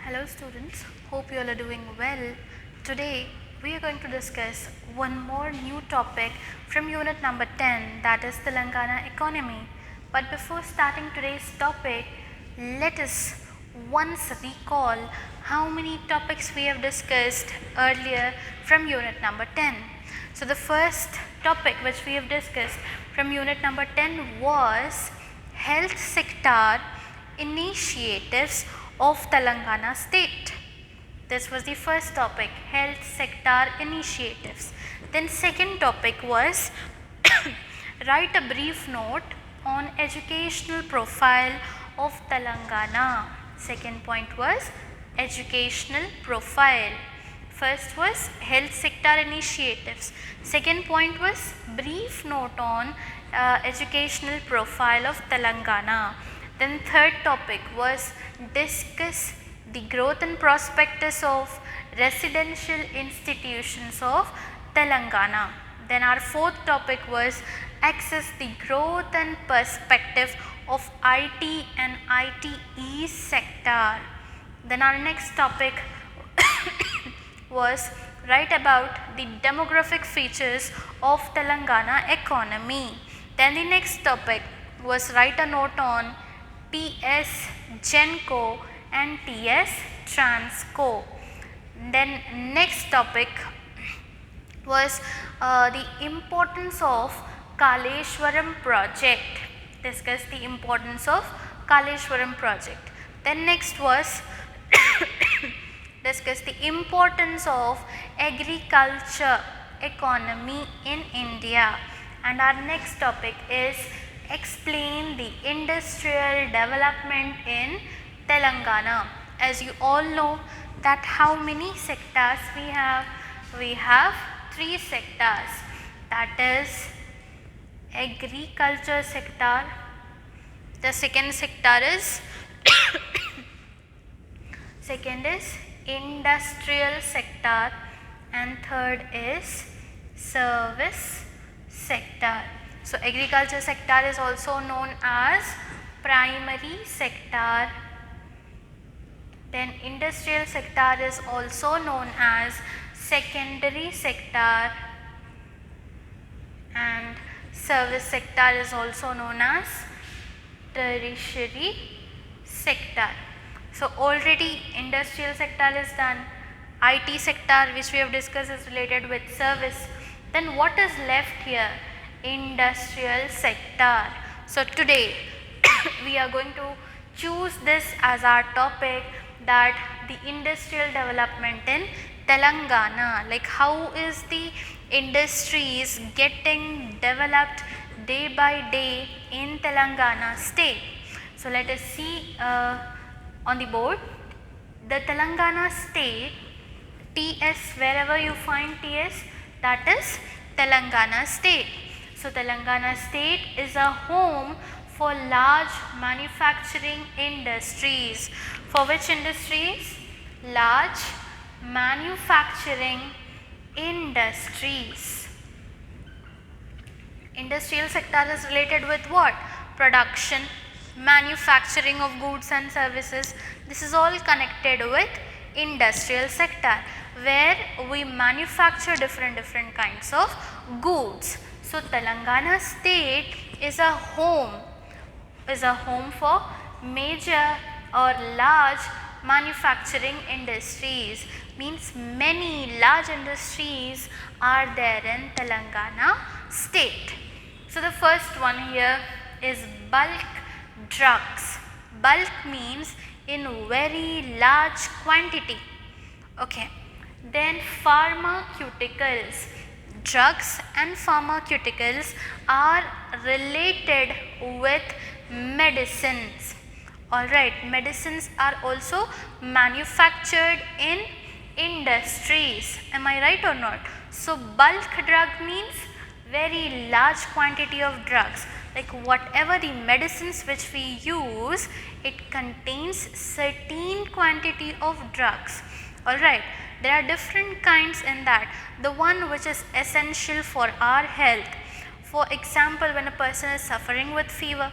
Hello students, hope you all are doing well. Today we are going to discuss one more new topic from unit number 10, that is Telangana economy. But before starting today's topic, let us once recall how many topics we have discussed earlier from unit number 10. So the first topic which we have discussed from unit number 10 was health sector initiatives of Telangana state. This was the first topic, health sector initiatives. Then second topic was write a brief note on educational profile of Telangana. Second point was educational profile. First was health sector initiatives. Second point was brief note on educational profile of Telangana. Then third topic was discuss the growth and prospectus of residential institutions of Telangana. Then our fourth topic was access the growth and perspective of IT and ITE sector. Then our next topic was write about the demographic features of Telangana economy. Then the next topic was write a note on TS Genco and TS Transco. Then next topic was the importance of Kaleshwaram project. Discuss the importance of Kaleshwaram project. Then next was discuss the importance of agriculture economy in India. And our next topic is explain the industrial development in Telangana. As you all know that how many sectors we have? We have 3 sectors, that is agriculture sector, the second sector is second is industrial sector, and third is service sector. So agriculture sector is also known as primary sector. Then industrial sector is also known as secondary sector, and service sector is also known as tertiary sector. So already industrial sector is done, IT sector which we have discussed is related with service. Then what is left here? Industrial sector. So today we are going to choose this as our topic, that the industrial development in Telangana, like how is the industries getting developed day by day in Telangana state. So let us see on the board the Telangana state, TS, wherever you find TS, that is Telangana state. So Telangana state is a home for large manufacturing industries. For which industries? Large manufacturing industries. Industrial sector is related with what? Production, manufacturing of goods and services. This is all connected with industrial sector, where we manufacture different kinds of goods. So Telangana state is a home for major or large manufacturing industries, means many large industries are there in Telangana state. So the first one here is bulk drugs. Bulk means in very large quantity. Okay. Then pharmaceuticals. Drugs and pharmaceuticals are related with medicines. Alright, medicines are also manufactured in industries. Am I right or not? So bulk drug means very large quantity of drugs. Like whatever the medicines which we use, it contains certain quantity of drugs. Alright. There are different kinds in that. The one which is essential for our health. For example, when a person is suffering with fever,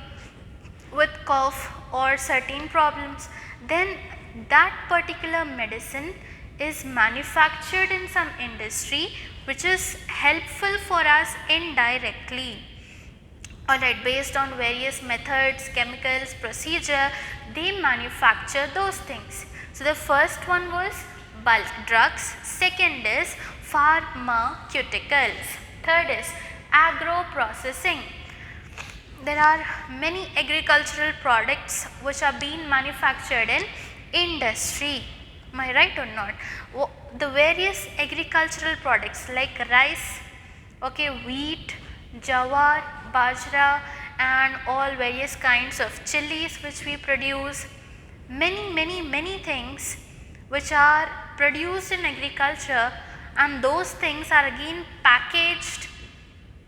with cough or certain problems, then that particular medicine is manufactured in some industry which is helpful for us indirectly. Alright, based on various methods, chemicals, procedure, they manufacture those things. So, the first one was bulk drugs, second is pharmaceuticals, third is agro processing. There are many agricultural products which are being manufactured in industry. Am I right or not? The various agricultural products like rice, okay, wheat, jawar, bajra, and all various kinds of chilies which we produce, many things which are produced in agriculture, and those things are again packaged,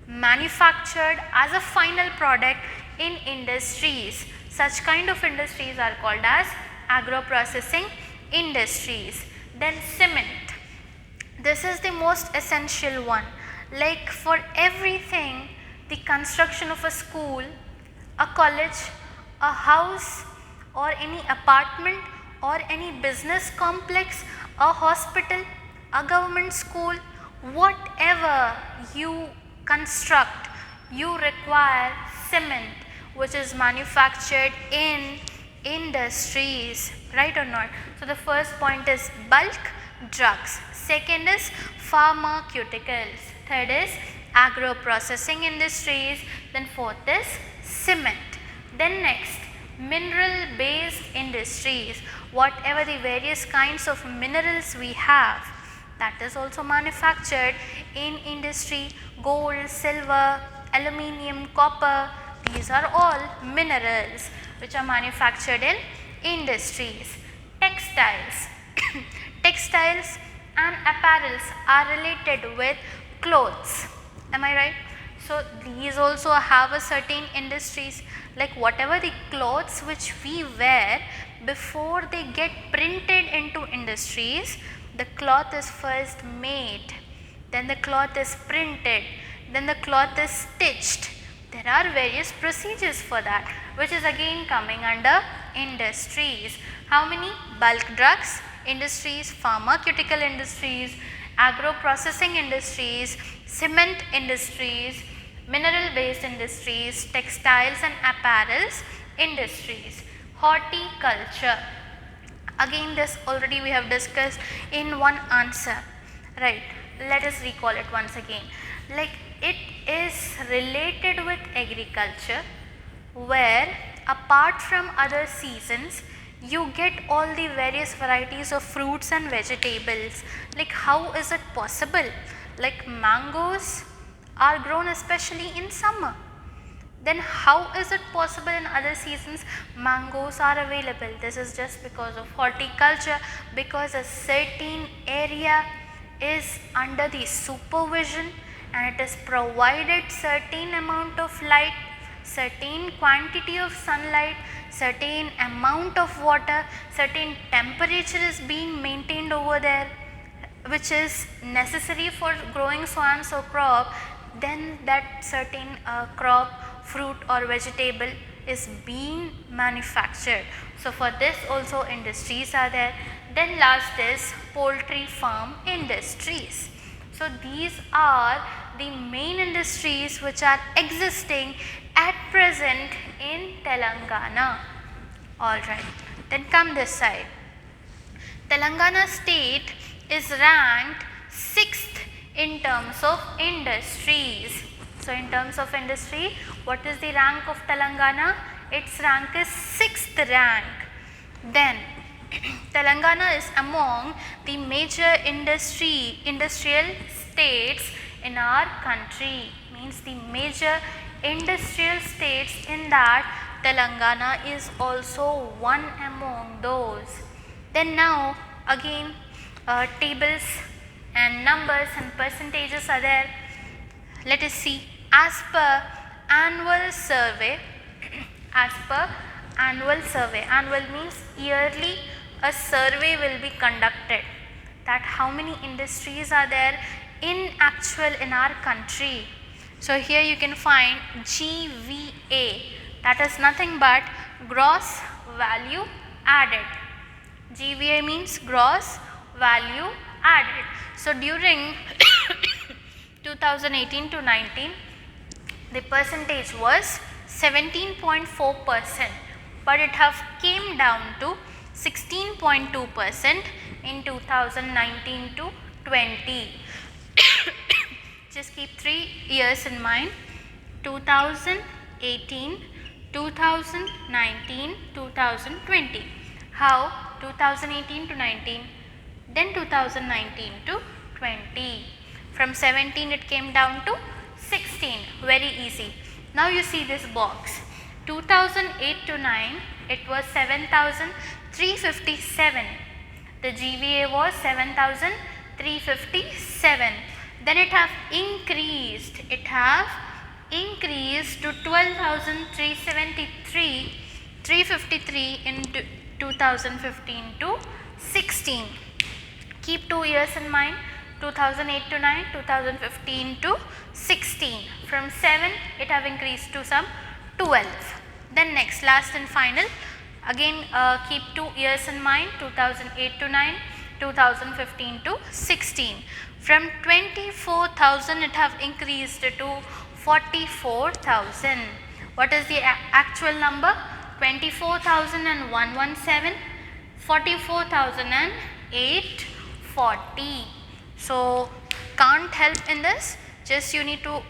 manufactured as a final product in industries. Such kind of industries are called as agro processing industries. Then cement, this is the most essential one. Like for everything, the construction of a school, a college, a house, or any apartment, or any business complex, a hospital, a government school, whatever you construct, you require cement which is manufactured in industries, right or not? So, the first point is bulk drugs, second is pharmaceuticals, third is agro processing industries, then fourth is cement. Then next, mineral based industries, whatever the various kinds of minerals we have, that is also manufactured in industry. Gold, silver, aluminium, copper, these are all minerals which are manufactured in industries. Textiles, textiles and apparels are related with clothes, am I right? So, these also have a certain industries, like whatever the clothes which we wear, before they get printed into industries, the cloth is first made, then the cloth is printed, then the cloth is stitched. There are various procedures for that, which is again coming under industries. How many? Bulk drugs industries, pharmaceutical industries, agro processing industries, cement industries, mineral based industries, textiles and apparels industries. Horticulture, again this already we have discussed in one answer, right? Let us recall it once again. Like it is related with agriculture, where apart from other seasons you get all the various varieties of fruits and vegetables. Like how is it possible? Like mangoes are grown especially in summer, then how is it possible in other seasons mangoes are available? This is just because of horticulture, because a certain area is under the supervision and it is provided certain amount of light, certain quantity of sunlight, certain amount of water, certain temperature is being maintained over there, which is necessary for growing so and so crop, then that certain crop, fruit or vegetable is being manufactured. So, for this also industries are there. Then last is poultry farm industries. So, these are the main industries which are existing at present in Telangana. Alright, then come this side. Telangana state is ranked 6th in terms of industries. So, in terms of industry, what is the rank of Telangana? Its rank is 6th rank. Then Telangana is among the major industrial states in our country, means the major industrial states in that Telangana is also one among those. Then now again tables and numbers and percentages are there. Let us see. As per annual survey, as per annual survey, annual means yearly a survey will be conducted, that how many industries are there in actual in our country. So, here you can find GVA, that is nothing but gross value added. GVA means gross value added. So during 2018 to 19, the percentage was 17.4%, but it have came down to 16.2% in 2019 to 20. Just keep 3 years in mind: 2018, 2019, 2020. How? 2018 to 19, then 2019 to 20. From 17 it came down to 16. Very easy. Now you see this box. 2008 to 9, it was 7,357. The GVA was 7,357. Then it have increased. It have increased to 353 in 2015 to 16. Keep 2 years in mind: 2008 to 9, 2015 to 16. From 7 it have increased to some 12. Then next, last and final, again keep 2 years in mind: 2008 to 9, 2015 to 16. From 24,000 it have increased to 44,000. What is the actual number? 24,117, 44,840. So can't help in this, just you need to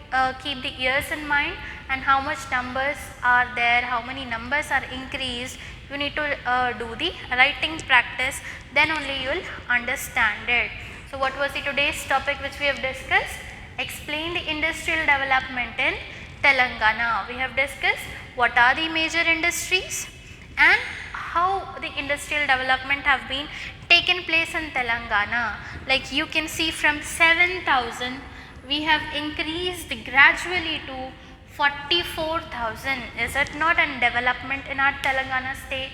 keep the years in mind and how much numbers are there, how many numbers are increased. You need to do the writing practice, then only you will understand it. So what was the today's topic which we have discussed? Explain the industrial development in Telangana. We have discussed what are the major industries and how the industrial development have been taken place in Telangana. Like you can see, from 7,000 we have increased gradually to 44,000. Is it not a development in our Telangana state?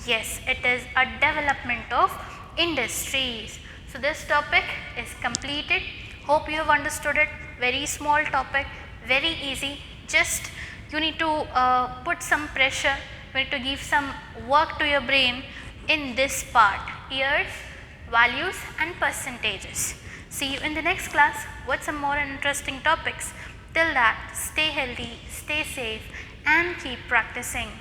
Yes, it is a development of industries. So this topic is completed. Hope you have understood it. Very small topic, very easy. Just you need to put some pressure, you need to give some work to your brain in this part: years, values and percentages. See you in the next class with some more interesting topics. Till that, stay healthy, stay safe and keep practicing.